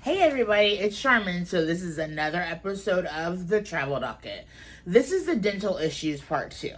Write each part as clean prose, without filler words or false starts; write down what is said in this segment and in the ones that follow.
Hey everybody, it's Charmin. So this is another episode of the Travel Docket. This is the dental issues part 2.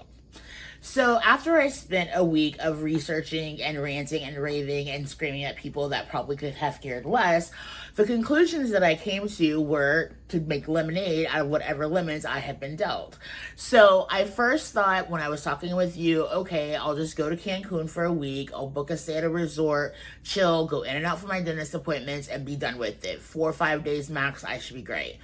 So after I spent a week of researching and ranting and raving and screaming at people that probably could have cared less, the conclusions that I came to were to make lemonade out of whatever lemons I had been dealt. So I first thought when I was talking with you, okay, I'll just go to Cancun for a week, I'll book a stay at a resort, chill, go in and out for my dentist appointments, and be done with it. 4 or 5 days max, I should be great.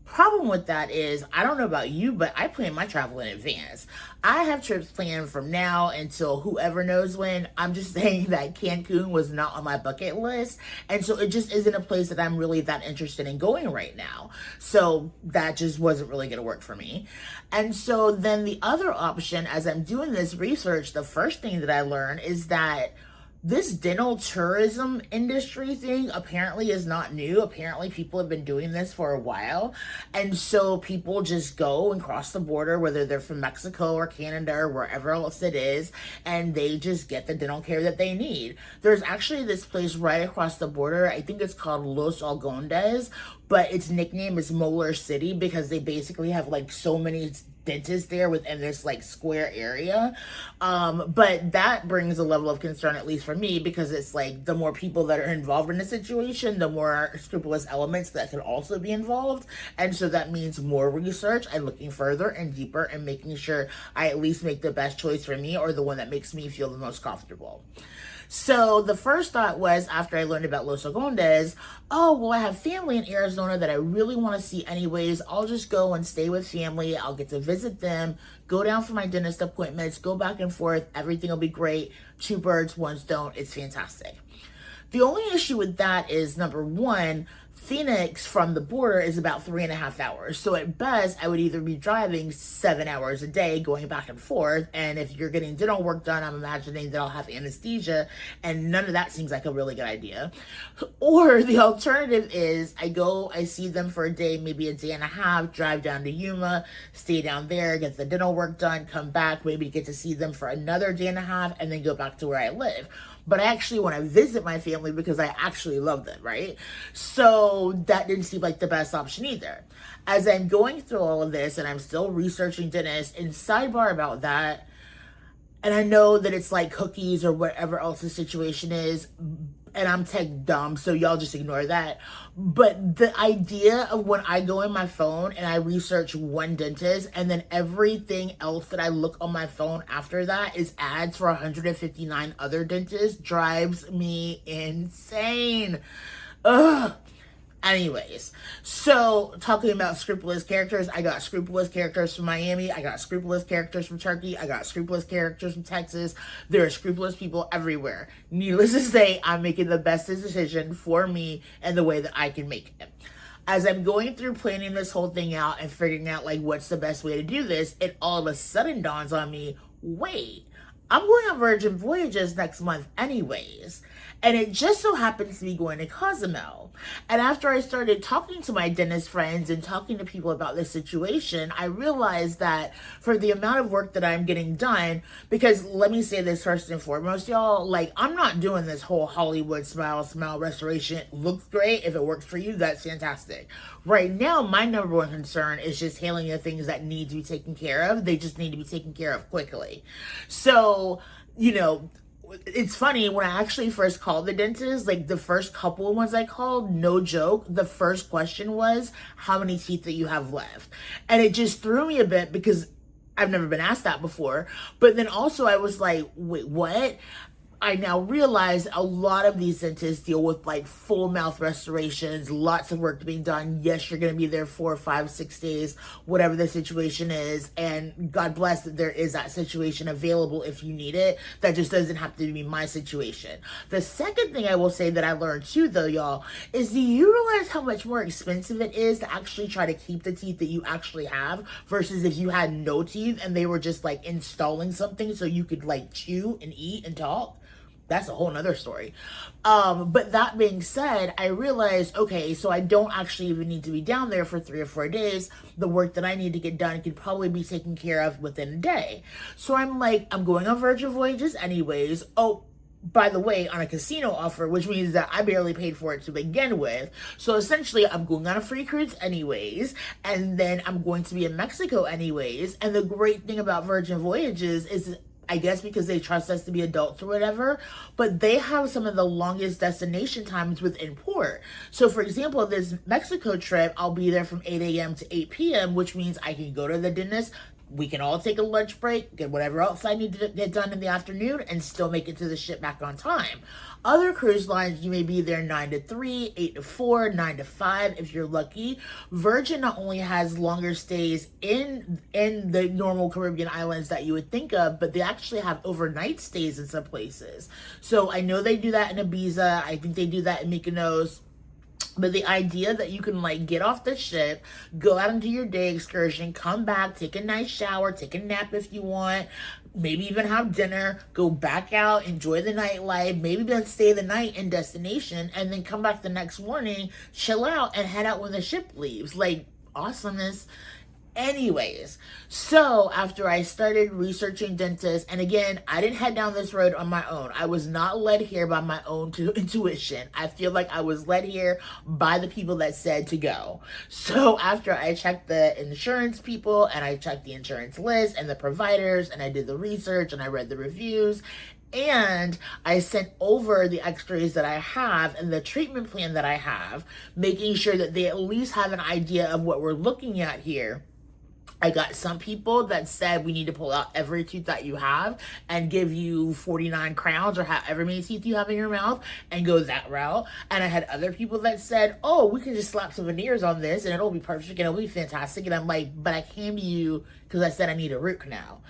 Problem with that is, I don't know about you, but I plan my travel in advance. I have trips planned from now until whoever knows when. I'm just saying that Cancun was not on my bucket list, and so it just isn't a place that I'm really that interested in going right now. So that just wasn't really going to work for me. And so then the other option, as I'm doing this research, the first thing that I learned is that this dental tourism industry thing apparently is not new. Apparently people have been doing this for a while. And so people just go and cross the border, whether they're from Mexico or Canada or wherever else it is, and they just get the dental care that they need. There's actually this place right across the border. I think it's called Los Algondes, but its nickname is Molar City because they basically have like so many dentists there within this like square area. But that brings a level of concern, at least for me, because it's like the more people that are involved in the situation, the more scrupulous elements that could also be involved. And so that means more research and looking further and deeper and making sure I at least make the best choice for me, or the one that makes me feel the most comfortable. So the first thought was, after I learned about Los Agondes, oh, well, I have family in Arizona that I really want to see anyways. I'll just go and stay with family. I'll get to visit them, go down for my dentist appointments, go back and forth. Everything will be great. 2 birds, 1 stone. It's fantastic. The only issue with that is, number one, Phoenix from the border is about 3.5 hours. So at best, I would either be driving 7 hours a day going back and forth. And if you're getting dental work done, I'm imagining that I'll have anesthesia, and none of that seems like a really good idea. Or the alternative is I see them for a day, maybe a day and a half, drive down to Yuma, stay down there, get the dental work done, come back, maybe get to see them for another day and a half, and then go back to where I live. But I actually want to visit my family because I actually love them, right? So that didn't seem like the best option either. As I'm going through all of this and I'm still researching dentists, and sidebar about that, and I know that it's like cookies or whatever else the situation is, and I'm tech dumb, so y'all just ignore that. But the idea of when I go in my phone and I research one dentist, and then everything else that I look on my phone after that is ads for 159 other dentists, drives me insane. Ugh. Anyways, so talking about scrupulous characters, I got scrupulous characters from Miami, I got scrupulous characters from Turkey, I got scrupulous characters from Texas. There are scrupulous people everywhere. Needless to say, I'm making the best decision for me and the way that I can make it. As I'm going through planning this whole thing out and figuring out like what's the best way to do this, it all of a sudden dawns on me, wait, I'm going on Virgin Voyages next month anyways. And it just so happens to be going to Cozumel. And after I started talking to my dentist friends and talking to people about this situation, I realized that for the amount of work that I'm getting done, because let me say this first and foremost, y'all, like, I'm not doing this whole Hollywood smile restoration. It looks great. If it works for you, that's fantastic. Right now, my number one concern is just handling the things that need to be taken care of. They just need to be taken care of quickly. So, you know, it's funny, when I actually first called the dentist, like the first couple of ones I called, no joke, the first question was, how many teeth that you have left? And it just threw me a bit because I've never been asked that before. But then also I was like, wait, what? I now realize a lot of these dentists deal with like full mouth restorations, lots of work being done. Yes, you're going to be there 4, 5, 6 days, whatever the situation is. And God bless that there is that situation available if you need it. That just doesn't have to be my situation. The second thing I will say that I learned too, though, y'all, is do you realize how much more expensive it is to actually try to keep the teeth that you actually have versus if you had no teeth and they were just like installing something so you could like chew and eat and talk? That's a whole nother story. But that being said, I realized, okay, so I don't actually even need to be down there for 3 or 4 days. The work that I need to get done could probably be taken care of within a day. So I'm like, I'm going on Virgin Voyages anyways. Oh, by the way, on a casino offer, which means that I barely paid for it to begin with. So essentially, I'm going on a free cruise anyways, and then I'm going to be in Mexico anyways. And the great thing about Virgin Voyages is, I guess because they trust us to be adults or whatever, but they have some of the longest destination times within port. So for example, this Mexico trip, I'll be there from 8 a.m. to 8 p.m., which means I can go to the dentist. We can all take a lunch break, get whatever else I need to get done in the afternoon, and still make it to the ship back on time. Other cruise lines, you may be there 9 to 3, 8 to 4, 9 to 5 if you're lucky. Virgin not only has longer stays in the normal Caribbean islands that you would think of, but they actually have overnight stays in some places. So I know they do that in Ibiza. I think they do that in Mykonos. But the idea that you can like get off the ship, go out into your day excursion, come back, take a nice shower, take a nap if you want, maybe even have dinner, go back out, enjoy the nightlife, maybe then stay the night in destination, and then come back the next morning, chill out, and head out when the ship leaves. Like, awesomeness. Anyways, so after I started researching dentists, and again, I didn't head down this road on my own. I was not led here by my own intuition. I feel like I was led here by the people that said to go. So after I checked the insurance people, and I checked the insurance list and the providers, and I did the research and I read the reviews, and I sent over the x-rays that I have and the treatment plan that I have, making sure that they at least have an idea of what we're looking at here. I got some people that said we need to pull out every tooth that you have and give you 49 crowns or however many teeth you have in your mouth and go that route. And I had other people that said, oh, we can just slap some veneers on this and it'll be perfect and it'll be fantastic. And I'm like, but I came to you because I said I need a root canal.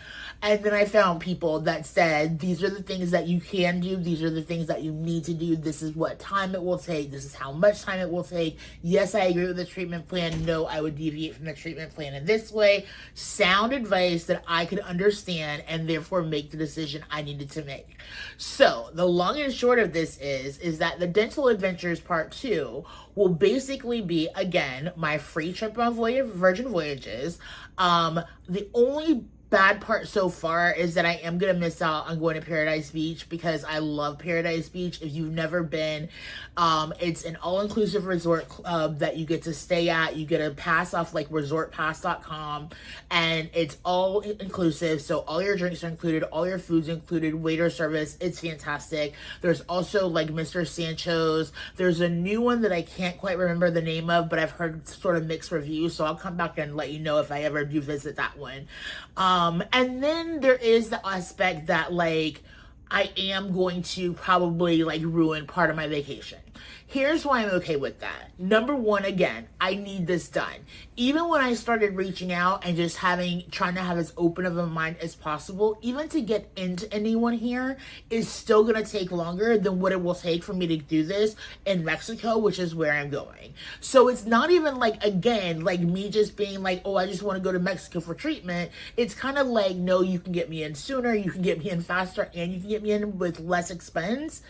And then I found people that said, these are the things that you can do. These are the things that you need to do. This is what time it will take. This is how much time it will take. Yes, I agree with the treatment plan. No, I would deviate from the treatment plan in this way. Sound advice that I could understand and therefore make the decision I needed to make. So the long and short of this is that the Dental Adventures Part 2 will basically be, again, my free trip on Virgin Voyages. The only bad part so far is that I am going to miss out on going to Paradise Beach because I love Paradise Beach. If you've never been, it's an all-inclusive resort club that you get to stay at. You get a pass off like resortpass.com, and it's all inclusive. So all your drinks are included, all your food's included, waiter service. It's fantastic. There's also like Mr. Sancho's. There's a new one that I can't quite remember the name of, but I've heard sort of mixed reviews. So I'll come back and let you know if I ever do visit that one. And then there is the aspect that like I am going to probably like ruin part of my vacation. Here's why I'm okay with that. Number one, again, I need this done. Even when I started reaching out and just trying to have as open of a mind as possible, even to get into anyone here is still going to take longer than what it will take for me to do this in Mexico, which is where I'm going. So it's not even like, again, like me just being like, oh, I just want to go to Mexico for treatment. It's kind of like, no, you can get me in sooner, you can get me in faster, and you can get me in with less expense.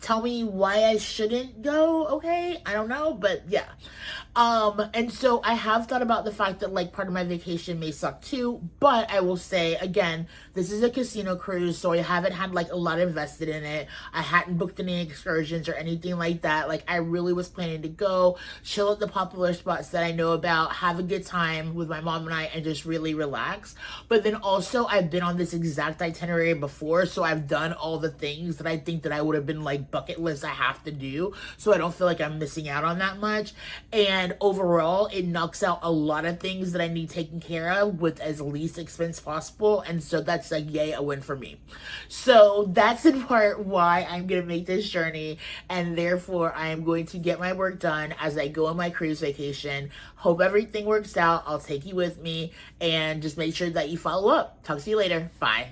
Tell me why I shouldn't go, okay? I don't know, but yeah. And so I have thought about the fact that like part of my vacation may suck too, but I will say again, this is a casino cruise, so I haven't had like a lot invested in it. I hadn't booked any excursions or anything like that. Like I really was planning to go, chill at the popular spots that I know about, have a good time with my mom and I, and just really relax. But then also I've been on this exact itinerary before, so I've done all the things that I think that I would have been like bucket list I have to do, so I don't feel like I'm missing out on that much. And overall, it knocks out a lot of things that I need taken care of with as least expense possible. And so that's like, yay, a win for me. So that's in part why I'm going to make this journey. And therefore, I am going to get my work done as I go on my cruise vacation. Hope everything works out. I'll take you with me and just make sure that you follow up. Talk to you later. Bye.